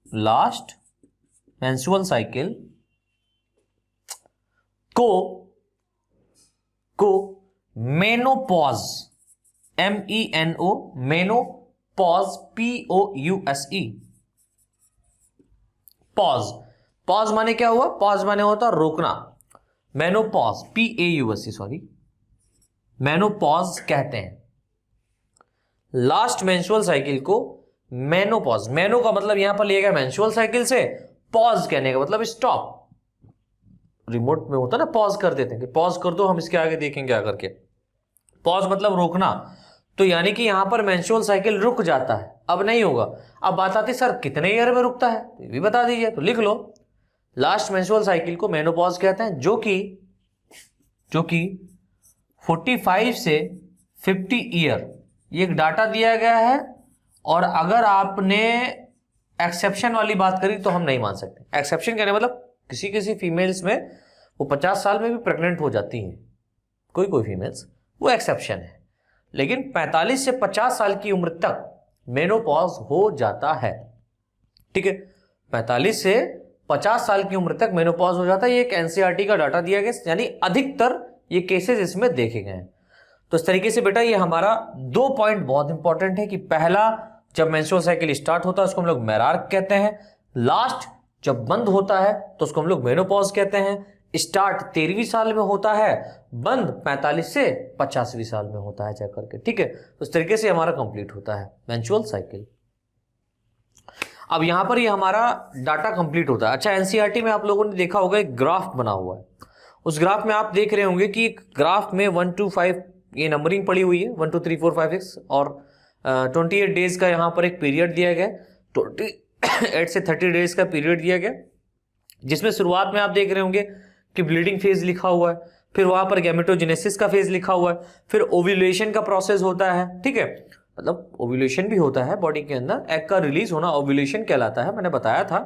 last menstrual cycle को menopause, MENO, menopause, POUSE, pause. Pause माने क्या हुआ? पॉज माने होता रोकना। मेनोपॉज, PAUSE, सॉरी, मेनोपॉज कहते हैं। लास्ट मेंस्ट्रुअल साइकिल को मेनोपॉज, मेनो का मतलब यहां पर लिया गया मेंस्ट्रुअल साइकिल से, पॉज कहने का मतलब स्टॉप। रिमोट में होता ना, पॉज कर देते हैं कि पॉज कर दो, हम इसके आगे देखेंगे क्या करके। पॉज मतलब रोकना। तो यानी कि यहां पर मेंस्ट्रुअल साइकिल रुक जाता है, अब नहीं होगा। अब बात आती सर कितने ईयर में रुकता है, ये भी बता दीजिए। तो लिख लो, लास्ट मेंस्ट्रुअल साइकिल को मेनोपॉज कहते हैं, जो कि 45 से 50 ईयर, ये एक डाटा दिया गया है। और अगर आपने एक्सेप्शन वाली बात करी तो हम नहीं मान सकते। एक्सेप्शन कहने मतलब किसी किसी फीमेल्स में वो 50 साल में भी प्रेग्नेंट हो जाती हैं, कोई फीमेल्स, वो एक्सेप्शन है। लेकिन 45 से 50 साल की उम्र तक मेनोपॉज हो जाता है, ठीक है। 45 से 50 साल की उम्र तक मेनोपॉज हो जाता है। ये एक एनसीईआरटी का डाटा दिया गया, यानी अधिकतर ये केसेस इसमें देखे गए हैं। तो इस तरीके से बेटा ये हमारा 2 पॉइंट बहुत इंपॉर्टेंट है कि पहला, जब मेंस्ट्रुअल साइकिल स्टार्ट होता है उसको हम लोग मेरार्क कहते हैं। लास्ट, जब बंद होता है तो उसको हम लोग मेनोपॉज कहते हैं। स्टार्ट 13वीं साल में होता है, बंद 45 से 50वीं साल में होता है, चेक करके, ठीक है। तो इस तरीके से हमारा कंप्लीट होता है मेंस्ट्रुअल साइकिल। अब यहां पर ये हमारा डाटा कंप्लीट होता है। अच्छा, एनसीईआरटी में आप लोगों ने देखा होगा एक ग्राफ बना हुआ है, उस ग्राफ में आप देख रहे होंगे कि ग्राफ में 1 to 5 ये नंबरिंग पड़ी हुई है, 1 2 3 4 5 6 और 28 डेज का यहाँ पर एक पीरियड दिया गया, 28 से 30 डेज का पीरियड दिया गया, जिसमें शुरुआत में आप देख रहे होंगे कि ब्लीडिंग फेज लिखा हुआ है, फिर वहां पर गैमेटोजेनेसिस का फेज लिखा हुआ है, फिर ओव्यूलेशन का प्रोसेस होता है, ठीक है। मतलब ओव्यूलेशन भी होता है बॉडी के अंदर, एग का रिलीज होना ओव्यूलेशन कहलाता है, मैंने बताया था।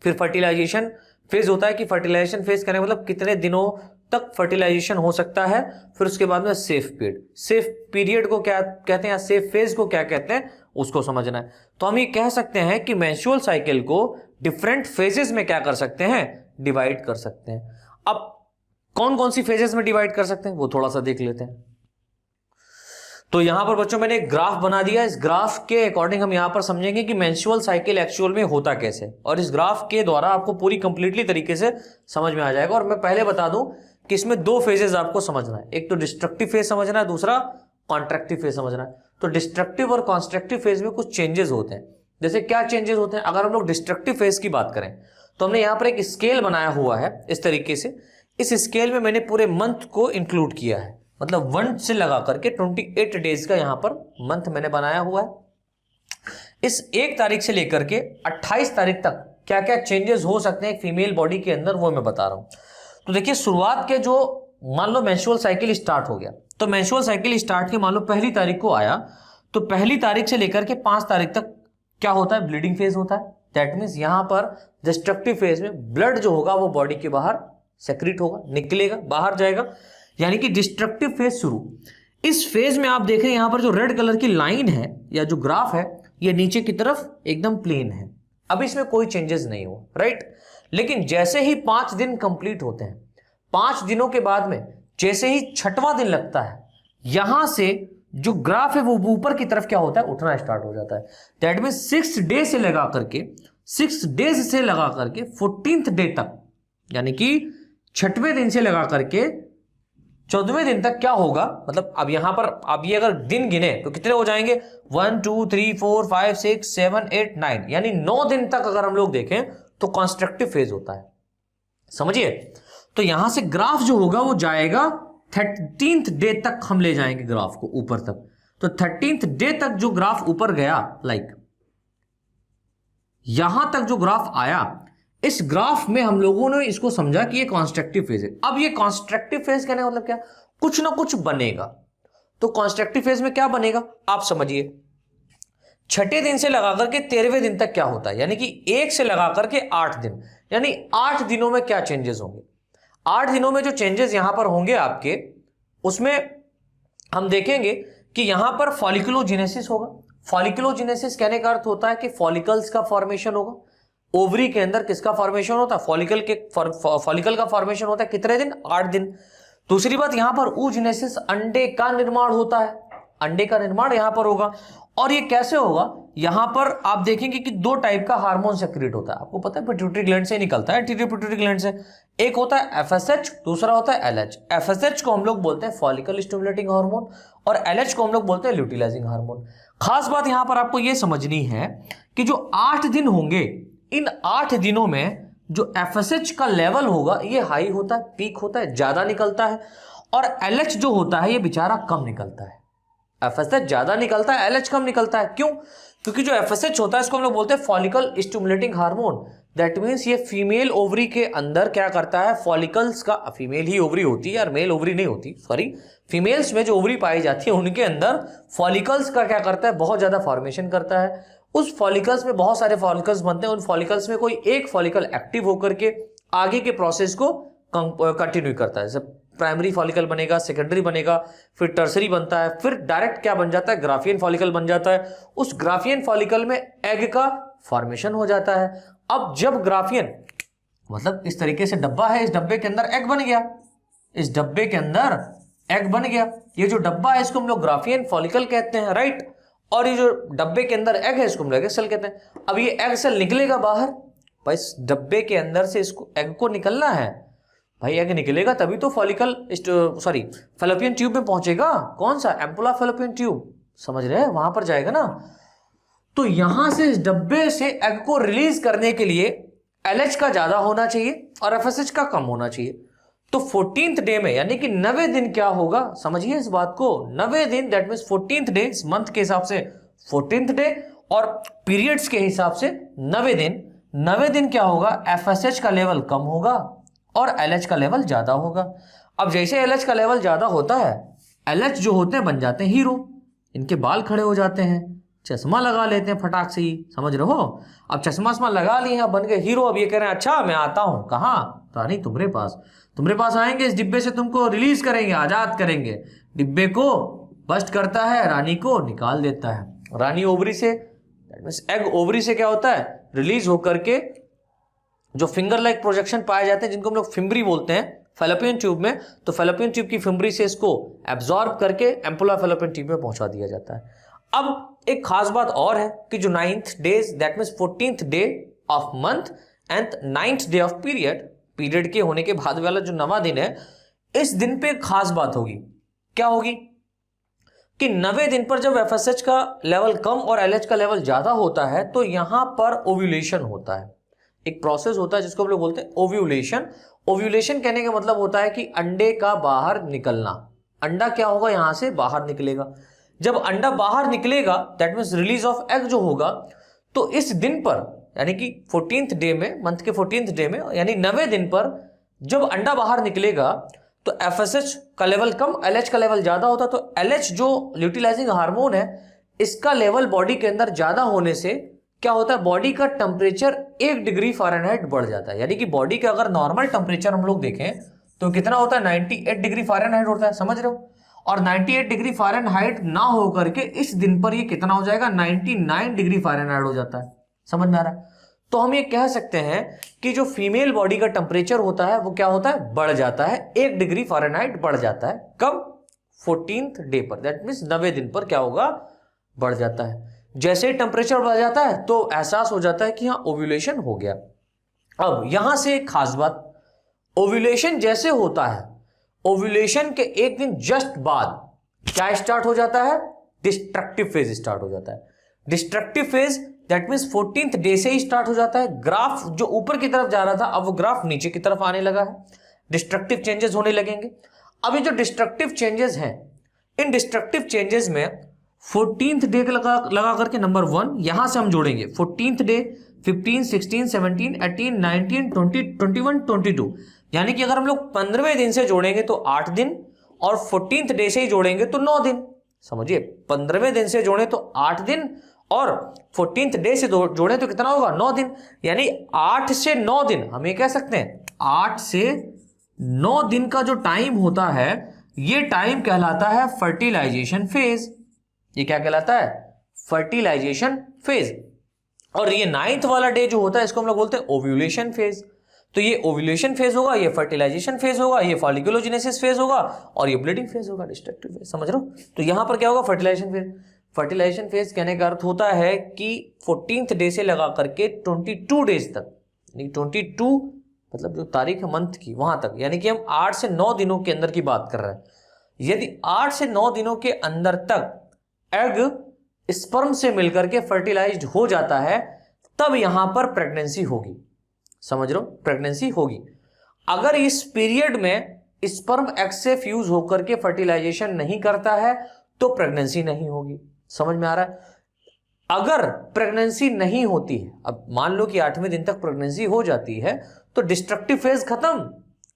फिर फर्टिलाइजेशन फेज होता है कि फर्टिलाइजेशन फेज करने मतलब कितने दिनों तक फर्टिलाइजेशन हो सकता है। फिर उसके बाद में सेफ पीरियड, सेफ पीरियड को क्या कहते हैं, सेफ फेज को क्या कहते हैं, उसको समझना है। तो हम ये कह सकते हैं कि मेंस्ट्रुअल साइकिल को डिफरेंट फेजेस में क्या कर सकते हैं, डिवाइड कर सकते हैं। अब कौन कौन सी फेजेस में डिवाइड कर सकते हैं वो थोड़ा सा देख लेते हैं। तो यहां पर बच्चों मैंने एक ग्राफ बना दिया, इस ग्राफ के अकॉर्डिंग हम यहां पर समझेंगे कि मेंस्ट्रुअल साइकिल एक्चुअल में होता कैसे, और इस ग्राफ के द्वारा आपको पूरी कंप्लीटली तरीके से समझ में आ जाएगा। और मैं पहले बता दूं कि इसमें दो फेजेस आपको समझना है, एक तो डिस्ट्रक्टिव फेज समझना है, दूसरा कॉन्ट्रैक्टिव फेज समझना है। तो डिस्ट्रक्टिव और कॉन्स्ट्रक्टिव फेज में कुछ चेंजेस होते हैं। जैसे क्या चेंजेस होते हैं, अगर हम लोग डिस्ट्रक्टिव फेज की बात करें तो हमने यहां पर एक स्केल बनाया हुआ है इस तरीके से। इस स्केल में मैंने पूरे मंथ को इंक्लूड किया है, मतलब 1 से लगा करके 28 डेज का यहां पर मंथ मैंने बनाया हुआ है। इस 1 तारीख से लेकर के 28 तारीख तक क्या क्या चेंजेस हो सकते हैं एक फीमेल बॉडी के अंदर, वो मैं बता रहा हूं। तो देखिए, शुरुआत के जो मान लो मेंस्ट्रुअल साइकिल स्टार्ट हो गया, तो मेंस्ट्रुअल साइकिल स्टार्ट के मान लो 1 तारीख को आया, तो 1 तारीख से लेकर के 5 तारीख तक क्या होता है, ब्लीडिंग फेज होता है। दैट मीन्स यहां पर डिस्ट्रक्टिव फेज में ब्लड जो होगा वो बॉडी के बाहर सेक्रेट होगा, निकलेगा, बाहर जाएगा, यानी कि डिस्ट्रक्टिव फेज शुरू। इस फेज में आप देख रहे हैं यहां पर जो रेड कलर की लाइन है या जो ग्राफ है, ये नीचे की तरफ एकदम प्लेन है, अब इसमें कोई चेंजेस नहीं हुआ, राइट। लेकिन जैसे ही 5 दिन कंप्लीट होते हैं, 5 दिनों के बाद में जैसे ही 6वां दिन लगता है, यहां से जो ग्राफ है वो ऊपर की तरफ क्या होता है, उठना स्टार्ट हो जाता है। दैट मीन 6 डे से लगा करके 6 डेज से लगा करके 14th डे तक, यानी कि 6वें दिन से लगा करके 14वें दिन तक क्या होगा, मतलब अब यहां पर अब ये अगर दिन गिने तो कितने हो जाएंगे, 1 2 3 4 5 6 7 8 9, यानी 9 दिन तक अगर हम लोग देखें तो कॉन्स्ट्रक्टिव फेज होता है, समझिए। तो यहां से ग्राफ जो होगा वो जाएगा 13th डे तक, हम ले जाएंगे ग्राफ को ऊपर तक। तो 13th डे तक जो ग्राफ ऊपर गया, लाइक यहां तक जो ग्राफ आया, इस ग्राफ में हम लोगों ने इसको समझा कि ये कॉन्स्ट्रक्टिव फेज है। अब ये कॉन्स्ट्रक्टिव फेज कहने का मतलब क्या, कुछ ना कुछ बनेगा। तो कॉन्स्ट्रक्टिव फेज में क्या बनेगा आप समझिए, 6ठे दिन से लगा करके 13वें दिन तक क्या होता है, यानी कि 1 से लगा करके 8 दिन, यानी 8 दिनों में क्या चेंजेस होंगे। 8 दिनों में जो चेंजेस यहां पर होंगे आपके, उसमें हम देखेंगे कि यहां पर फॉलिकुलोजेनेसिस होगा। फॉलिकुलोजेनेसिस कहने का अर्थ होता है कि फॉलिकल्स का फॉर्मेशन होगा। ओवरी के अंदर किसका फॉर्मेशन होता है, फॉलिकल का फॉर्मेशन होता है कितने दिन, 8 दिन। दूसरी बात, यहां पर oogenesis, अंडे का निर्माण होता है, अंडे का निर्माण यहां पर होगा। और ये कैसे होगा, यहां पर आप देखेंगे कि 2 टाइप का हार्मोन सेक्रेट होता है, आपको पता है पिट्यूटरी ग्लैंड से निकलता है, एंटीरियर पिट्यूटरी ग्लैंड से। एक होता है FSH, दूसरा होता है LH। FSH को हम लोग बोलते हैं फॉलिकल स्टिमुलेटिंग हार्मोन, और LH को हम लोग बोलते हैं ल्यूटिलाइजिंग हार्मोन। खास बात यहां पर आपको यह समझनी है कि जो 8 दिन होंगे, इन 8 दिनों में जो FSH का लेवल होगा ये हाई होता है, पीक होता है, ज्यादा निकलता है। और LH जो होता है ये बेचारा कम निकलता है। FSH ज्यादा निकलता है, LH कम निकलता है। क्यों? क्योंकि जो FSH होता है इसको हम लोग बोलते हैं follicle stimulating hormone. That means ये फीमेल ओवरी के अंदर क्या करता है, फॉलिकल्स का, फीमेल ही ओवरी होती है यार, मेल ओवरी नहीं होती, सॉरी, फीमेल्स में जो ओवरी पाई जाती है उनके अंदर फॉलिकल्स का क्या करता है, बहुत ज्यादा फॉर्मेशन करता है। उस फॉलिकल्स में बहुत सारे फॉलिकल्स बनते हैं, उन फॉलिकल्स में कोई एक फॉलिकल एक्टिव होकर के आगे के प्रोसेस को कंटिन्यू करता है। जब प्राइमरी फॉलिकल बनेगा, सेकेंडरी बनेगा, फिर टर्सरी बनता है, फिर डायरेक्ट क्या बन जाता है, ग्राफियन फॉलिकल बन जाता है। उस ग्राफियन फॉलिकल में एग का फॉर्मेशन हो जाता है। अब जब ग्राफियन, मतलब इस तरीके से डब्बा है, इस डब्बे के अंदर एग बन गया, इस डब्बे के अंदर एग बन गया। ये जो डब्बा है इसको हम लोग ग्राफियन फॉलिकल कहते हैं, राइट। और ये जो डब्बे के अंदर एग है इसको हम लोग एग सेल कहते हैं। अब ये एग सेल निकलेगा बाहर, भाई इस डब्बे के अंदर से इसको एग को निकलना है, भाई एग निकलेगा तभी तो फॉलिकल सॉरी फैलोपियन ट्यूब में पहुंचेगा। कौन सा? एम्पुला फैलोपियन ट्यूब, समझ रहे हैं, वहां पर जाएगा ना। तो यहां से इस डब्बे से एग को रिलीज करने के लिए LH का ज्यादा होना चाहिए और FSH का कम होना चाहिए। तो 14th डे में यानी कि 90 दिन क्या होगा, समझिए इस बात को, 90 दिन that means 14th day, month के हिसाब से 14th डे और पीरियड्स के हिसाब से 90 दिन, 90 दिन क्या होगा, FSH का लेवल कम होगा और LH का लेवल ज्यादा होगा। अब जैसे LH का लेवल ज्यादा होता है, LH जो होते हैं बन जाते हैं हीरो, इनके बाल खड़े हो जाते हैं, चश्मा लगा लेते हैं फटाक से ही, समझ रहे हो। अब चश्मा लगा लिए हैं, बन गए हीरो। अब ये कह रहे हैं अच्छा मैं आता हूं, कहाँ रानी, तुम्हारे पास आएंगे, इस डिब्बे से तुमको रिलीज करेंगे, आजाद करेंगे। डिब्बे को बस्ट करता है, रानी को निकाल देता है। रानी ओवरी से, एग ओवरी से क्या होता है, रिलीज होकर के जो फिंगर लाइक प्रोजेक्शन पाए जाते हैं, जिनको हम लोग फिम्बरी बोलते हैं फैलोपियन ट्यूब में, तो फैलोपियन ट्यूब की फिम्बरी से इसको एब्जॉर्ब करके एम्पुला फैलोपियन ट्यूब में पहुंचा दिया जाता है। अब एक खास बात और है कि जो 9th days that means 14th day of month and 9th day of period के होने के बाद वाला जो 9वां दिन है, इस दिन पे एक खास बात होगी। क्या होगी कि 90 दिन पर जब FSH का लेवल कम और LH का लेवल ज्यादा होता है तो यहां पर ओव्यूलेशन होता है। एक प्रोसेस होता है जिसको हम लोग बोलते हैं ओव्यूलेशन। ओव्यूलेशन कहने का मतलब होता है कि अंडे का बाहर निकलना। अंडा क्या होगा, यहां से बाहर निकलेगा। जब अंडा बाहर निकलेगा that means release of egg जो होगा, तो इस दिन पर यानी कि 14th डे में, मंथ के 14th डे में, यानी 90 दिन पर जब अंडा बाहर निकलेगा तो FSH का लेवल कम, LH का लेवल ज्यादा होता। तो LH जो ल्यूटिलाइजिंग हार्मोन है, इसका लेवल बॉडी के अंदर ज्यादा होने से क्या होता है, बॉडी का टेम्परेचर 1 डिग्री फ़ारेनहाइट बढ़ जाता है। यानी कि बॉडी का अगर नॉर्मल टेम्परेचर हम लोग देखें तो कितना होता है, 98 डिग्री फ़ारेनहाइट होता है, समझ रहे हो। और 98 डिग्री फ़ारेनहाइट ना हो करके इस दिन पर ये कितना हो जाएगा, 99 डिग्री फ़ारेनहाइट हो जाता है। समझ में आ रहा है। तो हम ये कह सकते हैं कि जो फीमेल बॉडी का टेम्परेचर होता है वो क्या होता है, बढ़ जाता है, 1 डिग्री फ़ारेनहाइट बढ़ जाता है। कब? 14th डे पर, दैट मीन्स 90 दिन पर क्या होगा, बढ़ जाता है। जैसे ही टेम्परेचर बढ़ जाता है तो एहसास हो जाता है कि हाँ ओव्यूलेशन हो गया। अब यहां से एक खास बात, ओव्यूलेशन जैसे होता है, ओव्यूलेशन के एक दिन जस्ट बाद क्या स्टार्ट हो जाता है, डिस्ट्रक्टिव फेज स्टार्ट हो जाता है। Destructive phase that means 14th day से ही स्टार्ट हो जाता है। ग्राफ जो ऊपर की तरफ जा रहा था अब वो ग्राफ नीचे की तरफ आने लगा है, डिस्ट्रक्टिव चेंजेस होने लगेंगे। अब ये जो डिस्ट्रक्टिव चेंजेस हैं, इन डिस्ट्रक्टिव चेंजेस में 14th डे लगा करके नंबर 1 यहां से हम जोड़ेंगे। 14th डे 15, 16, 17, 18, 19, 20, 21, 22, यानी कि अगर हम लोग 15वें दिन से जोड़ेंगे तो 8 दिन और 14th डे से ही जोड़ेंगे तो 9 दिन। समझिए, 15वें दिन से जोड़े तो 8 दिन और 14th डे से जोड़े तो कितना होगा, 9 दिन। यानी 8 से 9 दिन हम ये कह सकते हैं, 8 से 9 दिन का जो टाइम होता है ये टाइम कहलाता है फर्टिलाइजेशन फेज। ये क्या कहलाता है, फर्टिलाइजेशन फेज। और ये 9th वाला डे जो होता है इसको हम लोग बोलते हैं ओव्यूलेशन फेज। तो ये ओव्यूलेशन फेज होगा, ये फर्टिलाइजेशन फेज होगा, ये फॉलिकुलोजेनेसिस फेज होगा और ये ब्लीडिंग फेज होगा, डिस्ट्रक्टिव फेज। समझ रहे हो। तो यहां पर क्या होगा, फर्टिलाइजेशन फेज। फर्टिलाइजेशन फेज कहने का अर्थ होता है कि 14th डे से लगा करके 22 डेज तक, 22 मतलब जो तारीख है मंथ की वहां तक, यानी कि हम 8 से 9 दिनों के अंदर की बात कर रहे हैं। यदि 8 से 9 दिनों के अंदर तक एग स्पर्म से मिलकर के फर्टिलाइज्ड हो जाता है तब यहां पर प्रेगनेंसी होगी। समझ रहे हो, प्रेगनेंसी होगी। अगर इस पीरियड में स्पर्म एग से फ्यूज होकर के फर्टिलाइजेशन नहीं करता है तो प्रेगनेंसी नहीं होगी। समझ में आ रहा है। अगर प्रेगनेंसी नहीं होती है, अब मान लो कि 8वें दिन तक प्रेगनेंसी हो जाती है तो डिस्ट्रक्टिव फेज खत्म,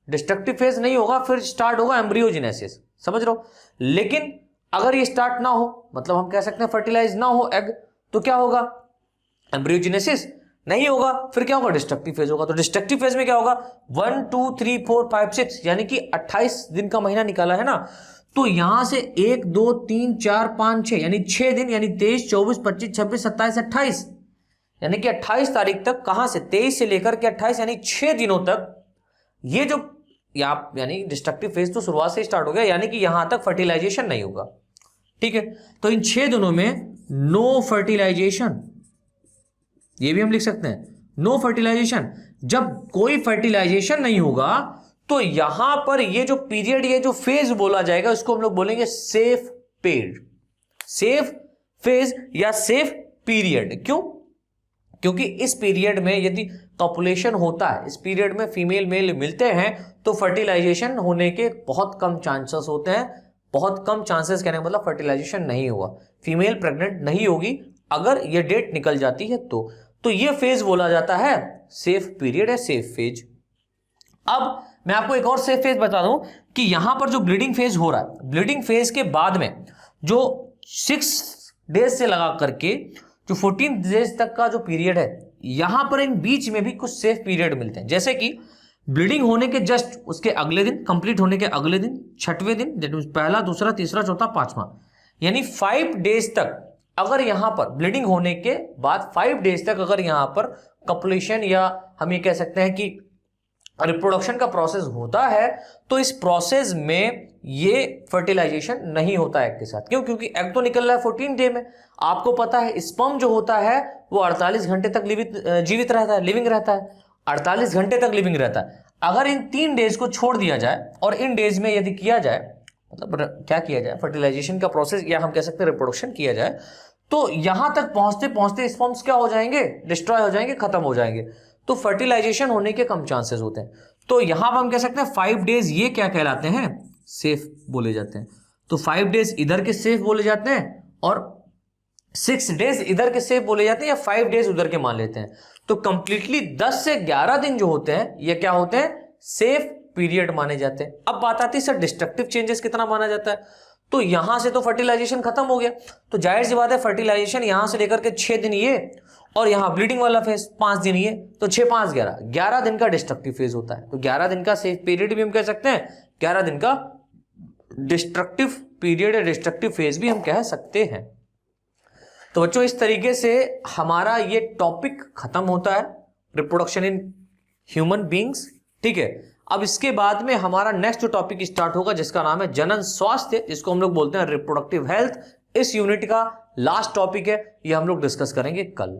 डिस्ट्रक्टिव फेज नहीं होगा, फिर स्टार्ट होगा एम्ब्रियोजेनेसिस। समझ रहे हो। लेकिन अगर ये स्टार्ट ना हो, मतलब हम कह सकते हैं फर्टिलाइज ना हो एग, तो क्या होगा, एम्ब्रियोजेनेसिस नहीं होगा, फिर क्या होगा, डिस्ट्रक्टिव फेज होगा। तो डिस्ट्रक्टिव फेज में क्या होगा, 1 2 3 4 5 6 यानी कि 28 दिन का महीना निकाला है ना, तो यहां से 1 2 3 4 5 6 यानी 6 दिन, यानी 23 24 25 26 27 28, यानी कि 28 तारीख तक, कहां से 23 से लेकर के 28 यानी 6 दिनों तक ये जो यानी डिस्ट्रक्टिव फेज तो शुरुआत से स्टार्ट हो गया, यानी कि यहां तक फर्टिलाइजेशन नहीं होगा। ठीक है। तो इन 6 दिनों में नो फर्टिलाइजेशन, ये भी हम लिख सकते हैं, नो फर्टिलाइजेशन, जब कोई फर्टिलाइजेशन नहीं होगा तो यहां पर ये जो पीरियड, ये जो फेज बोला जाएगा, इसको हम लोग बोलेंगे सेफ पेड, सेफ फेज या सेफ पीरियड। क्यों? क्योंकि इस पीरियड में यदि कॉपुलेशन होता है, इस पीरियड में फीमेल मेल मिलते हैं, तो फर्टिलाइजेशन होने के बहुत कम चांसेस होते हैं। बहुत कम चांसेस कहने का मतलब फर्टिलाइजेशन नहीं हुआ, फीमेल प्रेग्नेंट नहीं होगी अगर ये डेट निकल जाती है तो ये फेज बोला जाता है सेफ पीरियड है, सेफ फेज। अब मैं आपको एक और सेफ फेज बता दूं कि यहां पर जो ब्लीडिंग फेज हो रहा है, ब्लीडिंग फेज के बाद में जो 6 डेज से लगा करके जो 14 डेज तक का जो पीरियड है, यहां पर इन बीच में भी कुछ सेफ पीरियड मिलते हैं। जैसे कि ब्लीडिंग होने के जस्ट उसके अगले दिन, कंप्लीट होने के अगले दिन, 6वें दिन, दैट मींस पहला, दूसरा, तीसरा, चौथा, 5वां, यानी 5 डेज तक अगर यहां पर ब्लीडिंग होने के बाद 5 डेज तक अगर यहां पर कॉपुलेशन या हम ये कह सकते हैं कि रिप्रोडक्शन का प्रोसेस होता है, तो इस प्रोसेस में ये फर्टिलाइजेशन नहीं होता है एग के साथ। क्यों? क्योंकि एग तो निकल रहा है 14 डे में। आपको पता है स्पर्म जो होता है वो 48 घंटे तक जीवित रहता है, लिविंग रहता है, 48 घंटे तक लिविंग रहता है। अगर इन 3 डेज को छोड़ दिया जाए और इन डेज में यदि किया जाए, मतलब क्या किया जाए, फर्टिलाइजेशन का प्रोसेस या हम कह सकते हैं रिप्रोडक्शन किया जाए, तो यहां तक पहुंचते पहुंचते स्पर्म्स क्या हो जाएंगे, डिस्ट्रॉय हो जाएंगे, खत्म हो जाएंगे, तो फर्टिलाइजेशन होने के कम चांसेस होते हैं। तो यहां पर हम कह सकते हैं 5 डेज ये क्या कहलाते हैं, सेफ बोले जाते हैं। तो 5 डेज इधर के सेफ बोले जाते हैं और 6 डेज इधर के सेफ बोले जाते हैं, या 5 डेज उधर के मान लेते हैं। तो कंप्लीटली 10 से 11 दिन जो होते हैं ये क्या होते हैं, सेफ पीरियड माने जाते हैं। अब बात आती है सर डिस्ट्रक्टिव चेंजेस कितना माना जाता है। तो यहां से तो फर्टिलाइजेशन खत्म हो गया, तो जाहिर सी बात है फर्टिलाइजेशन यहां से लेकर के 6 दिन ये, और यहां ब्लीडिंग वाला फेज 5 दिन ये, तो 6 5 11 दिन का डिस्ट्रक्टिव फेज होता है। तो 11 दिन का सेफ पीरियड भी हम कह सकते हैं, 11 दिन का डिस्ट्रक्टिव पीरियड या डिस्ट्रक्टिव फेज भी हम कह सकते हैं। तो बच्चों इस तरीके से हमारा ये टॉपिक खत्म होता है, रिप्रोडक्शन इन ह्यूमन बींग्स। ठीक है, अब इसके बाद में हमारा नेक्स्ट जो टॉपिक स्टार्ट होगा जिसका नाम है जनन स्वास्थ्य, जिसको हम लोग बोलते हैं रिप्रोडक्टिव हेल्थ। इस यूनिट का लास्ट टॉपिक है, ये हम लोग डिस्कस करेंगे कल।